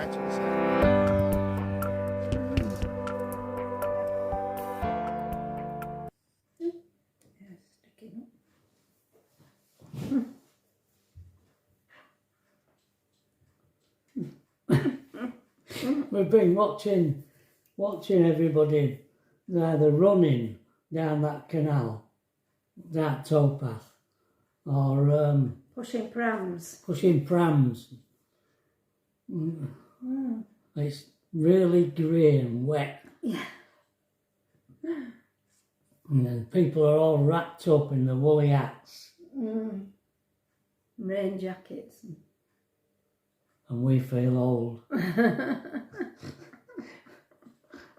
side to the side. Yeah, sticking up. We've been watching everybody either running down that canal, that towpath, or Pushing prams. pushing prams. It's really grey and wet. Yeah. And then people are all wrapped up in the woolly hats. Rain jackets. And we feel old.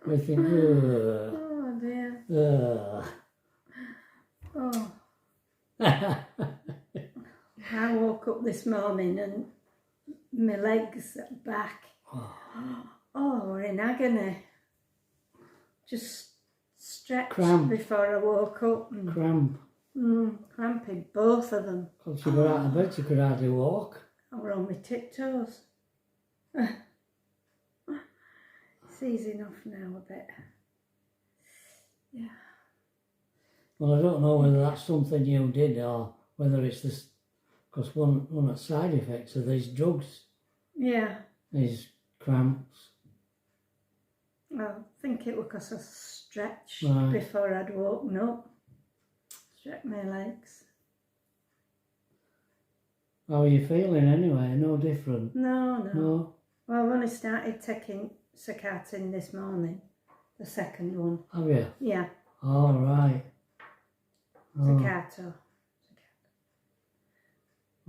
We think, ugh, Oh dear. ugh. Oh. I woke up this morning and my legs, back, were in agony. Just stretched Cramp. before I woke up. And, Cramp. cramping, both of them. Once you got out of bed, you could hardly walk. I were on my tiptoes. It's easy enough now a bit. Yeah. Well, I don't know whether that's something you did or whether it's this, because one of the side effects of these drugs Yeah. is cramps. I think it was because I stretched Right. before I'd woken up. Stretched my legs. How are you feeling anyway? No different? No. No? Well, I've only started taking Sacatin this morning. The second one. Have you? Yeah, All right. Oh, Sacato.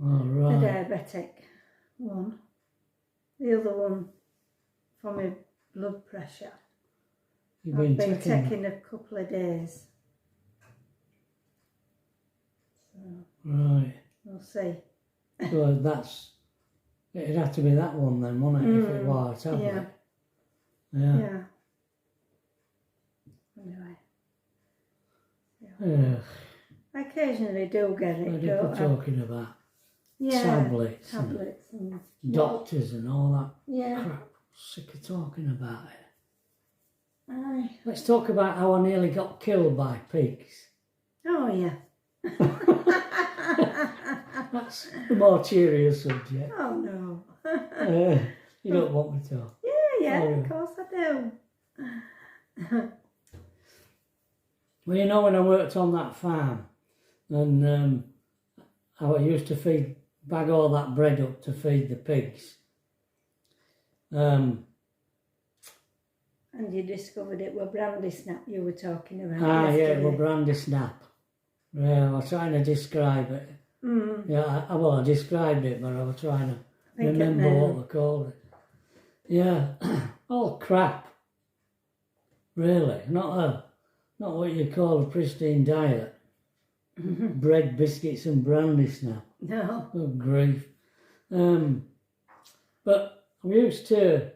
all The right. diabetic one. The other one for my blood pressure. You've I've been been taking a couple of days. So, Right. we'll see. So it'd have to be that one then, wouldn't it, if it were a tablet? Yeah. Yeah. Yeah. Anyway. Ugh, I occasionally do get what it, are don't we I? talking about? Yeah. Tablets. Tablets and And doctors and all that yeah. crap. Sick of talking about it. Aye. Let's talk about how I nearly got killed by pigs. Oh yeah. That's a more cheerier subject. Oh no. You don't want me to. Yeah, Oh. of course I do. Well, you know, when I worked on that farm and I used to bag all that bread up to feed the pigs. And you discovered it were brandy snap you were talking about Yeah, it yesterday. was brandy snap. Yeah, I was trying to describe it. Yeah, I described it, but I was trying to Think it remember now. what they called it. Yeah, all crap. Really, not what you call a pristine diet. Bread, biscuits, and brandy snap. No. Oh grief! But we used to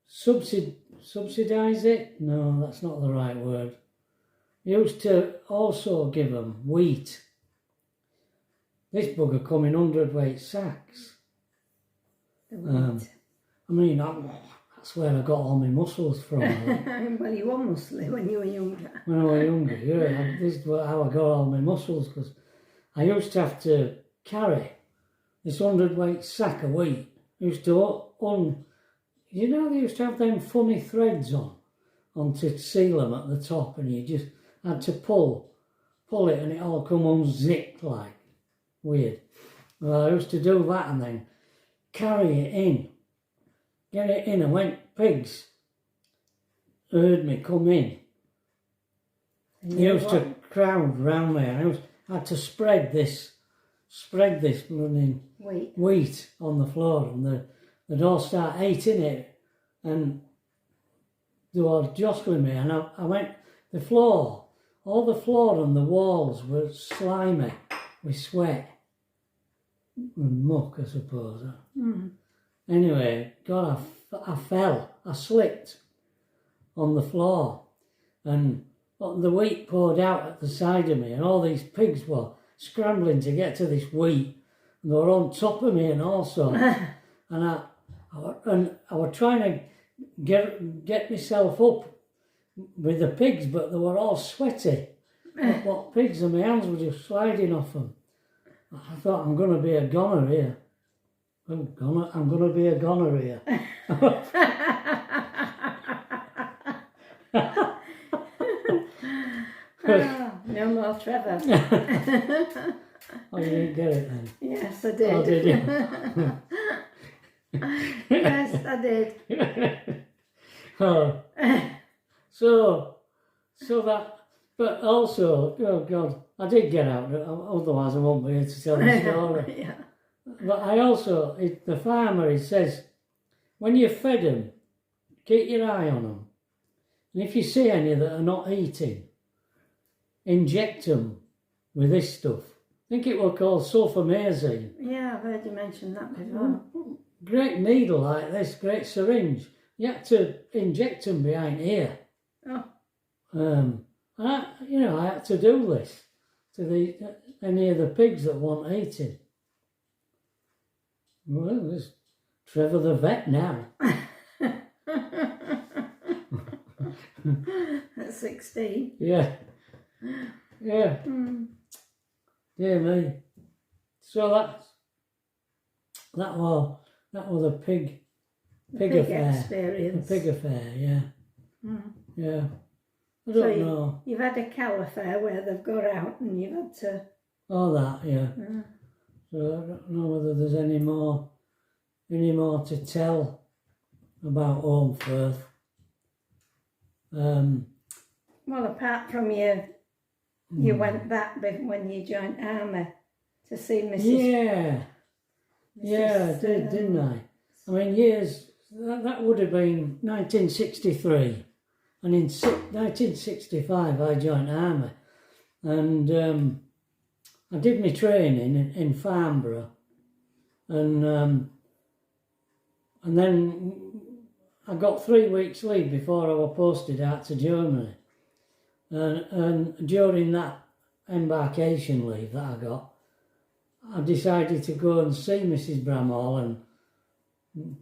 subsidise it. No, that's not the right word. We used to also give them wheat. This bugger come in 100-weight sacks. The wheat. I mean, that's where I got all my muscles from. I think. Well, you were muscly when you were younger. When I was younger, yeah, this is how I got all my muscles, because I used to have to carry this 100-weight sack of wheat. I used to you know, they used to have them funny threads on to seal them at the top, and you just had to pull it, and it all come unzipped like weird. Well, I used to do that and then carry it in, get it in, and when pigs heard me come in, they used to crowd round me, and I had to spread this blooming wheat on the floor, and they'd all start eating it, and they were jostling me, and I went, all the floor and the walls were slimy with sweat and muck, I suppose. Anyway, God, I fell, I slipped on the floor, and the wheat poured out at the side of me, and all these pigs were scrambling to get to this wheat, and they were on top of me and all sorts. And I I was trying to get myself up with the pigs, but they were all sweaty. What pigs, and my hands were just sliding off them. I thought, I'm going to be a goner here. I'm going to be a goner here. No more Trevor. Oh, you didn't get it then? Yes, I did. Oh, did you? Yes, I did. Oh. So that, but also, oh God, I did get out, otherwise I won't be here to tell the story. Yeah. But I also, the farmer, he says, when you've fed them, keep your eye on them. And if you see any that are not eating, inject them with this stuff. I think it was called sulfamazine. Yeah, I've heard you mention that before. Great needle like this, great syringe. You had to inject them behind here. Oh. I had to do this to any of the pigs that weren't eating. Well, there's Trevor the vet now. At 16. Yeah. Yeah. Dear me. So that was the pig affair. Experience. The pig affair, yeah. Yeah. I So don't know. You've had a cow affair where they've got out and you've had to... All that, yeah. So I don't know whether there's any more to tell about Holmfirth. Well, apart from you went back when you joined army to see Mrs. Yeah, I did, didn't I? I mean, that would have been 1963. And in 1965 I joined army. And I did my training in Farnborough. And then I got 3 weeks leave before I was posted out to Germany. And during that embarkation leave that I got, I decided to go and see Mrs. Bramhall and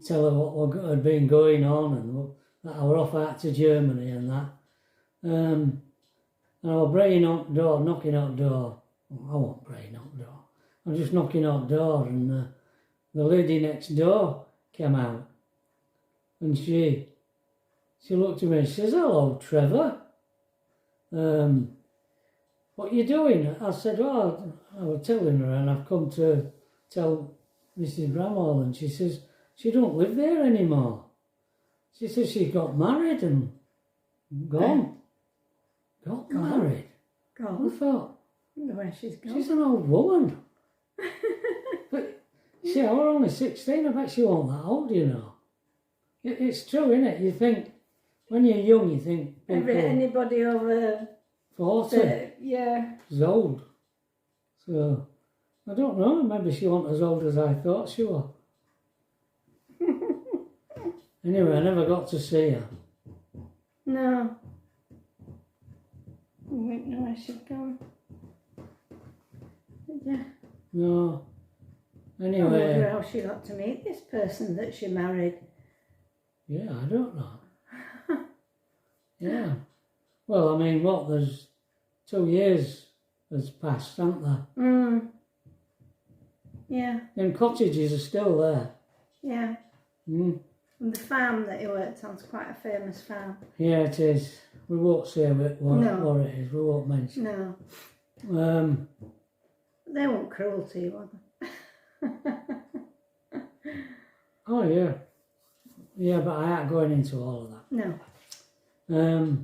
tell her what had been going on and that I were off out to Germany and that. And I was knocking on the door. I won't praying on the door. I was just knocking on the door, and the lady next door came out. And she looked at me and she says, "Hello, Trevor. What are you doing?" I said, "Oh, I was telling her, and I've come to tell Mrs. Bramhall." And she says, "She don't live there anymore." She says she got married and gone. Got married. Gone. I thought, I wonder where she's gone. she's an old woman. But see, I was only 16. I bet she wasn't that old, you know. It's true, isn't it? You think, when you're young, you think anybody over 40 yeah. is old. So, I don't know. Maybe she wasn't as old as I thought she was. Anyway, I never got to see her. No. I wouldn't know where she'd gone. Yeah. No. I Anyway. wonder how she got to meet this person that she married. Yeah, I don't know. Yeah. Well, I mean, there's 2 years has passed, haven't there? Yeah. Them cottages are still there. Yeah. Mm. And the farm that he worked on's quite a famous farm. Yeah, it is. We won't say what it is. We won't mention. No. They weren't cruel to you, were they? Oh, yeah. Yeah, but I ain't going into all of that. No.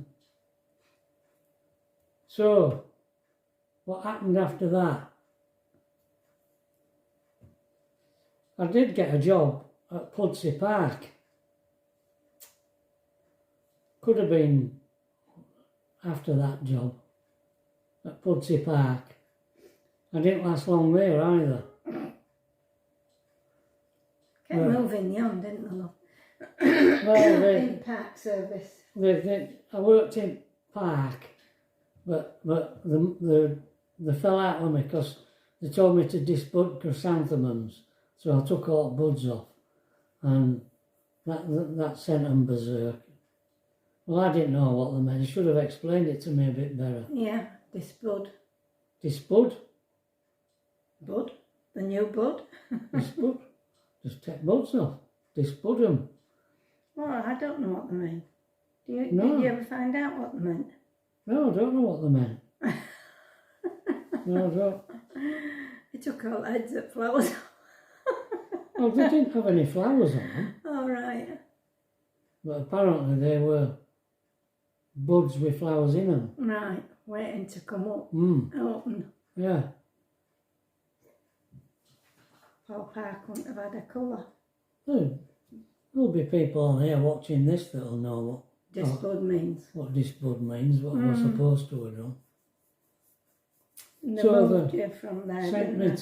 So, what happened after that? I did get a job at Pudsey Park. Could have been after that job at Pudsey Park. I didn't last long there either. Kept moving young, didn't they, love? Well, in park service. I worked in park, but they fell out with me because they told me to disbud chrysanthemums, so I took all the buds off, and that sent them berserk. Well, I didn't know what they meant. You should have explained it to me a bit better. Yeah, this bud. This bud? Bud? The new bud? This bud? Just take buds off. This bud 'em. Well, I don't know what they mean. No. Did you ever find out what they meant? No, I don't know what they meant. No, I don't. They took all heads at flowers. Well, they didn't have any flowers on them. All right. But apparently they were buds with flowers in them. Right, waiting to come up. Open. Yeah. Paul Park wouldn't have had a colour. There'll be people on here watching this that'll know This bud means. what this bud means, what we're supposed to have done. And they So moved you from there, didn't they?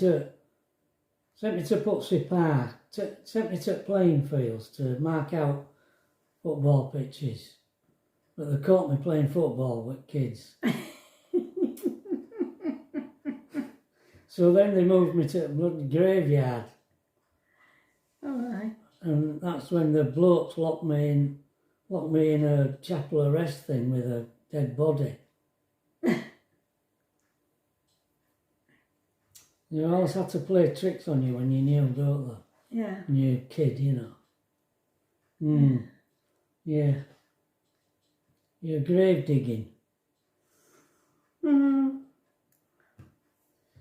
Sent me to Putsey Park, sent me to playing fields to mark out football pitches. But they caught me playing football with kids. So then they moved me to a bloody graveyard. All right. And that's when the blokes locked me in a chapel arrest thing with a dead body. You always had to play tricks on you when you're new, don't they? Yeah. When you're a kid, you know. Yeah. You're grave digging.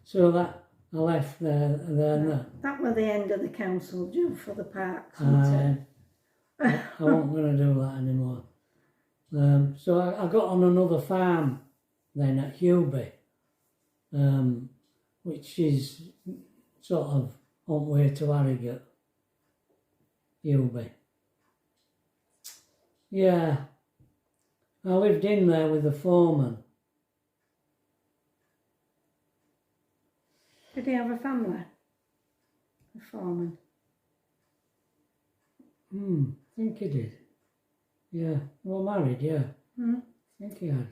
So that I left there and there. That was the end of the council due for the parks, wasn't I wasn't going to do that anymore. So I got on another farm then at Hewby, which is sort of on the way to Harrogate. Hewby. Yeah. I lived in there with the foreman. Did he have a family? The foreman? I think he did. Yeah. Well, married, yeah. I think he had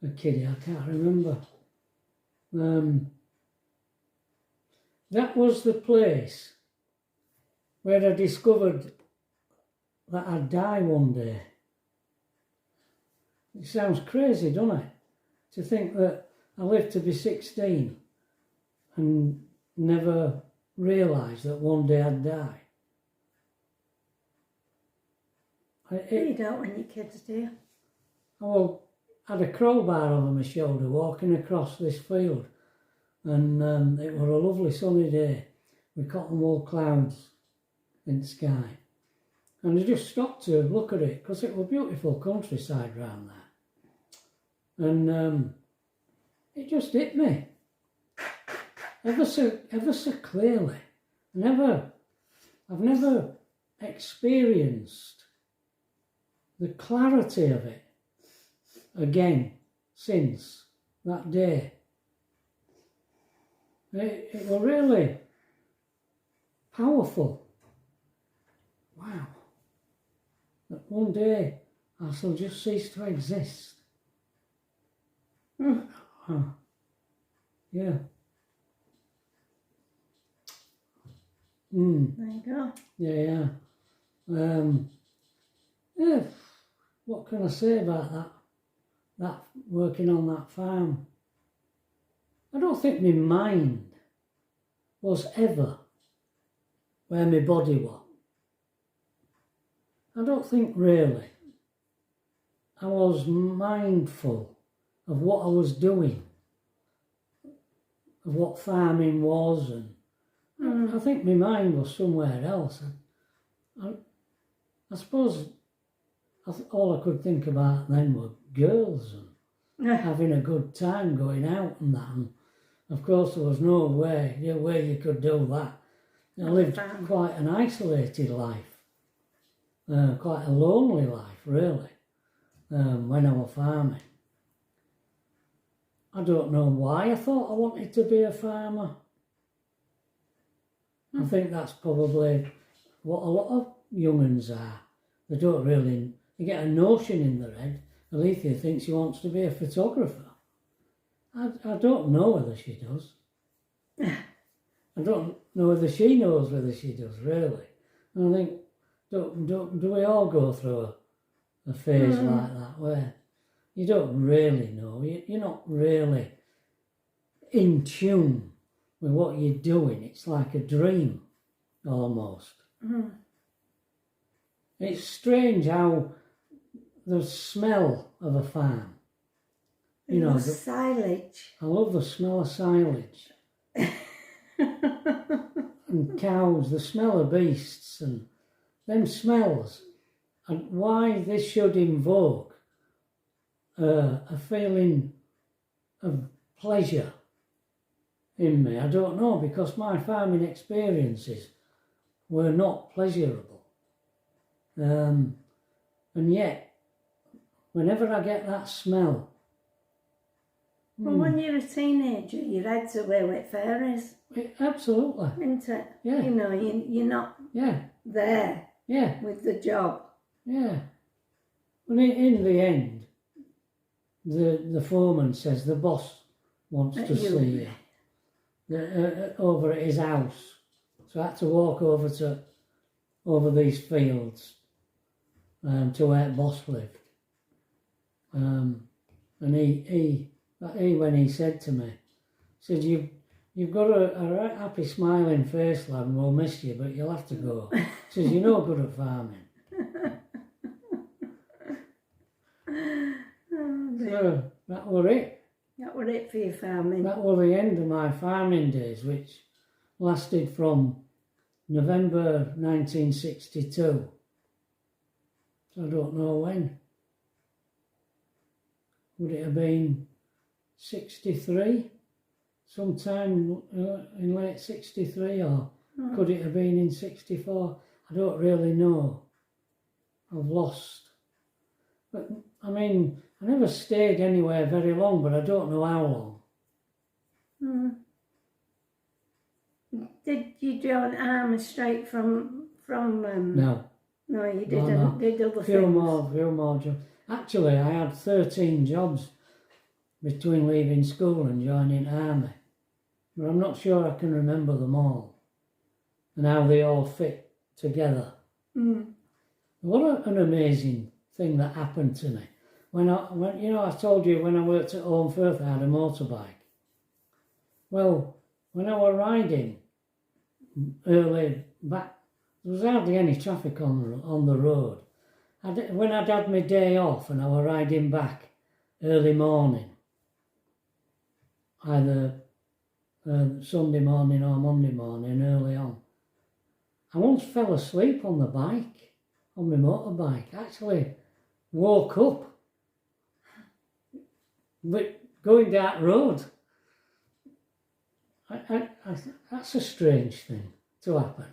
a kiddie, I can't remember. That was the place where I discovered that I'd die one day. It sounds crazy, doesn't it? To think that I lived to be 16 and never realised that one day I'd die. You don't when you're kids, do you? Well, I had a crowbar over my shoulder walking across this field, and it was a lovely sunny day with cotton wool clouds in the sky. And I just stopped to look at it because it was beautiful countryside round there. And it just hit me ever so clearly. I've never experienced the clarity of it again since that day. It was really powerful. Wow. That one day I shall just cease to exist. Yeah. There you go. Yeah. Yeah. What can I say about that? That working on that farm. I don't think my mind was ever where my body was. I don't think really I was mindful of what I was doing, of what farming was, and I think my mind was somewhere else. I suppose all I could think about then were girls and having a good time going out and that. And of course, there was no way you could do that. I lived quite an isolated life, quite a lonely life, really, when I was farming. I don't know why I thought I wanted to be a farmer. I think that's probably what a lot of young'uns are. They don't really, they get a notion in their head. Alethea thinks she wants to be a photographer. I don't know whether she does. I don't know whether she knows whether she does, really. And I think, Do we all go through a phase like that where you don't really know, you're not really in tune with what you're doing? It's like a dream, almost. It's strange how the smell of a farm, you know, the silage. I love the smell of silage. And cows, the smell of beasts, and them smells, and why this should invoke a feeling of pleasure in me, I don't know, because my farming experiences were not pleasurable. And yet, whenever I get that smell... Well, when you're a teenager, your head's away with fairies. Absolutely. Isn't it? Yeah. You know, you're not there with the job. Yeah. Well, in the end, the foreman says the boss wants to see you over at his house. So I had to walk over these fields to where the boss lived. And he when he said to me, he said, You've got a right happy smiling face, lad, and we'll miss you, but you'll have to go. He says, you're no good at farming. So that were it. That were it for your farming. That were the end of my farming days, which lasted from November 1962. So I don't know when. Would it have been 63? Sometime in late 63, or could it have been in 64? I don't really know. I've lost. But, I mean, I never stayed anywhere very long, but I don't know how long. Did you join army straight from No. No, you didn't. No. Did other Few things. more jobs. Actually, I had 13 jobs between leaving school and joining army. But I'm not sure I can remember them all and how they all fit together. What an amazing thing that happened to me. When you know, I told you when I worked at Home Firth I had a motorbike. Well, when I was riding early back, there was hardly any traffic on the road. When I'd had my day off and I was riding back early morning, either Sunday morning or Monday morning, early on, I once fell asleep on the bike, on my motorbike. Actually woke up but going down that road. That's a strange thing to happen.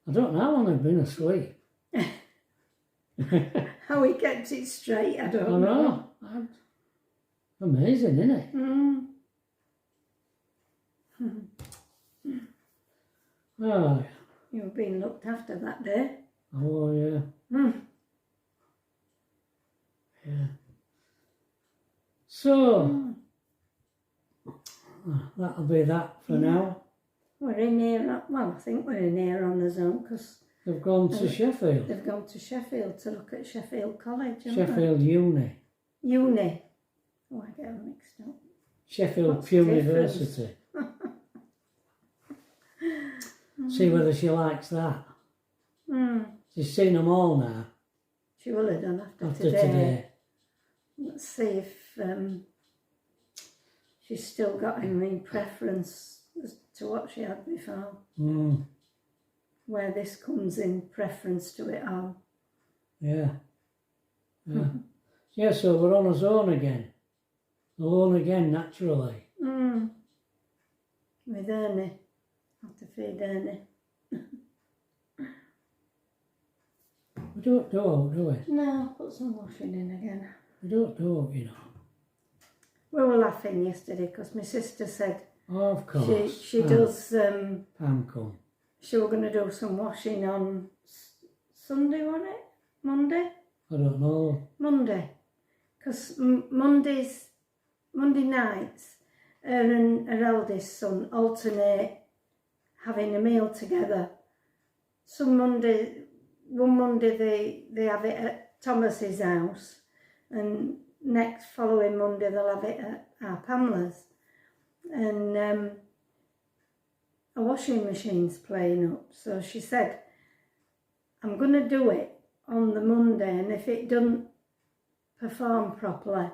I don't know how long I've been asleep. How he gets it straight, I don't know. Amazing, isn't it? Oh, You were being looked after that day. oh yeah. Yeah. So, that'll be that for now. We're in here, well, I think we're in here on our own because They've gone to Sheffield. they've gone to Sheffield to look at Sheffield College, haven't Sheffield Uni. they? Uni. Oh, I get them mixed up. Sheffield What's the University. See whether she likes that. She's seen them all now. She will have done after today. Let's see if she's still got any preference as to what she had before. Where this comes in preference to it all. Yeah. Yeah, so we're on our own again. Alone again, naturally. With Ernie. Have to feed Ernie. We don't do it, do we? No, put some washing in again. We don't do it, you know. We were laughing yesterday because my sister said Oh, of course. she does, Pam come. she was going to do some washing on Sunday, wasn't it? Monday? I don't know. Monday. Because Monday nights, her and her eldest son alternate having a meal together. Some Monday one Monday they have it at Thomas's house, and next following Monday they'll have it at our Pamela's. And a washing machine's playing up. So she said, I'm going to do it on the Monday, and if it doesn't perform properly,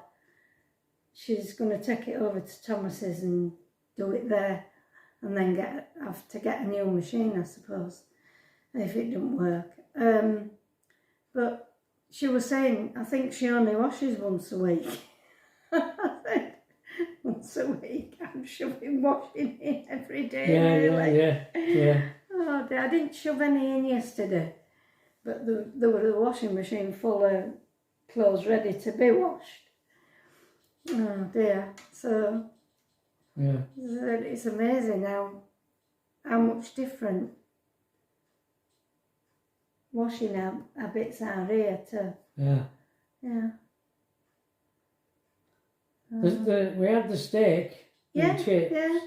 she's going to take it over to Thomas's and do it there, and then have to get a new machine, I suppose, if it doesn't work. But she was saying, I think she only washes once a week. I said, once a week, I'm shoving washing in every day. Yeah. Oh dear, I didn't shove any in yesterday, but there was a washing machine full of clothes ready to be washed. Oh dear, so yeah. it's amazing how much different washing habits are here to. Yeah. We had the steak and chips. Yeah.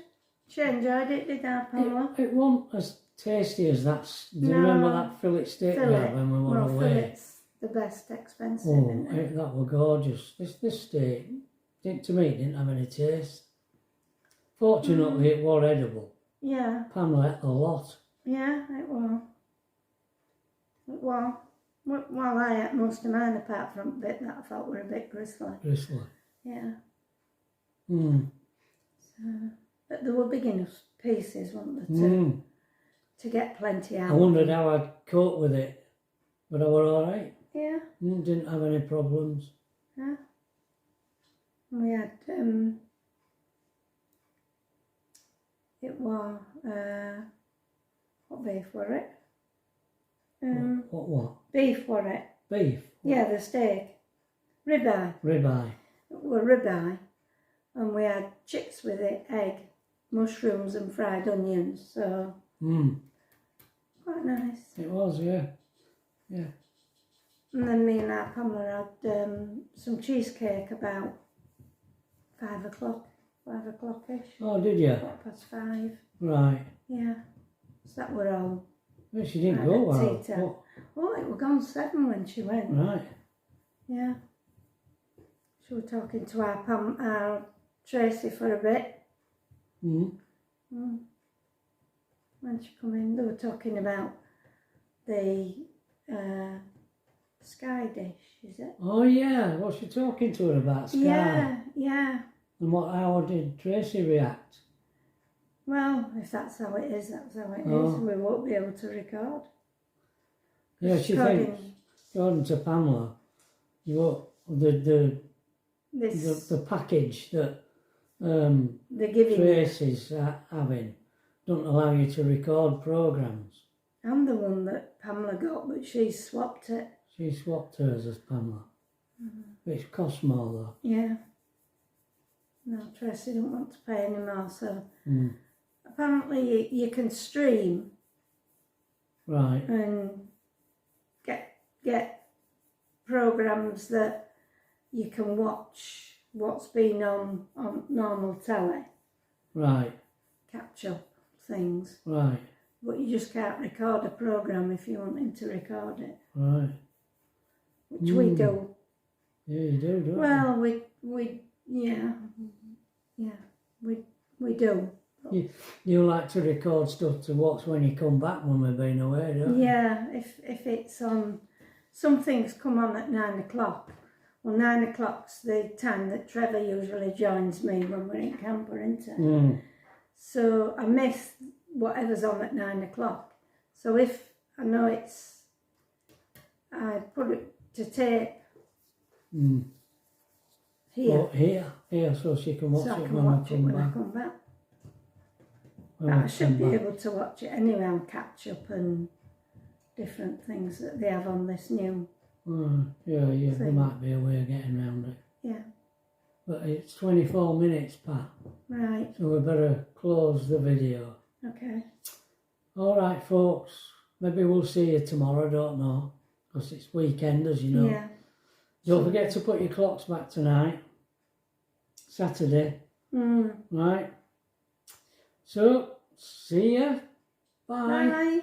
She enjoyed it, did our Pamela? It wasn't as tasty as that. Do you remember that fillet steak we had when we were away? Fillet's the best expensive, Oh, isn't it? that were gorgeous. This steak, to me, didn't have any taste. Fortunately, it was edible. Yeah. Pamela ate a lot. Yeah, it was. Well, I ate most of mine apart from a bit that I thought were a bit gristly. Yeah. So, but they were big enough pieces, weren't they, to get plenty out. I wondered how I'd cope with it, but I were all right. Yeah. Didn't have any problems. Yeah. We had, it was, what beef were it? What? Beef were it? Beef? Yeah, the steak. Ribeye. Ribeye. It were ribeye. And we had chips with it, egg, mushrooms and fried onions, so quite nice. It was, yeah. And then me and our Pamela had some cheesecake about 5 o'clock-ish. Oh, did you? 5:15. Right. Yeah. So that were all. Well, she didn't go well. Oh, it was gone 7 when she went. Right. Yeah. She was talking to our Tracy for a bit. When she come in, they were talking about the Sky dish, is it? Oh yeah, what's she talking to her about, Sky? Yeah. And how did Tracy react? Well, if that's how it is, that's how it is. We won't be able to record. Yeah, she thinks, according to Pamela, the package that they're giving Tracy's having don't allow you to record programmes. I'm the one that Pamela got, but she swapped it. She swapped hers as Pamela. Which costs more though. Yeah. No, Tracy didn't want to pay any more, so apparently you can stream. Right. And get programmes that you can watch what's been on normal telly. Right. Catch up things. Right. But you just can't record a programme if you want him to record it. Right. Which we do. Yeah, you do, don't well, we do. You like to record stuff to watch when you come back when we've been away, don't you? Yeah, if it's on, some things come on at 9 o'clock. Well, 9 o'clock's the time that Trevor usually joins me when we're in camper, isn't it? So I miss whatever's on at 9 o'clock. So if I know I put it to tape here. Oh, here, so she can watch it when I come back. But I should be able to watch it anyway on catch up and different things that they have on this new yeah, there might be a way of getting around it. Yeah. But it's 24 minutes, Pat. Right. So we better close the video. Okay. All right, folks. Maybe we'll see you tomorrow, don't know. Because it's weekend, as you know. Yeah. Don't forget to put your clocks back tonight. Saturday. Right. So, see ya. Bye. Bye.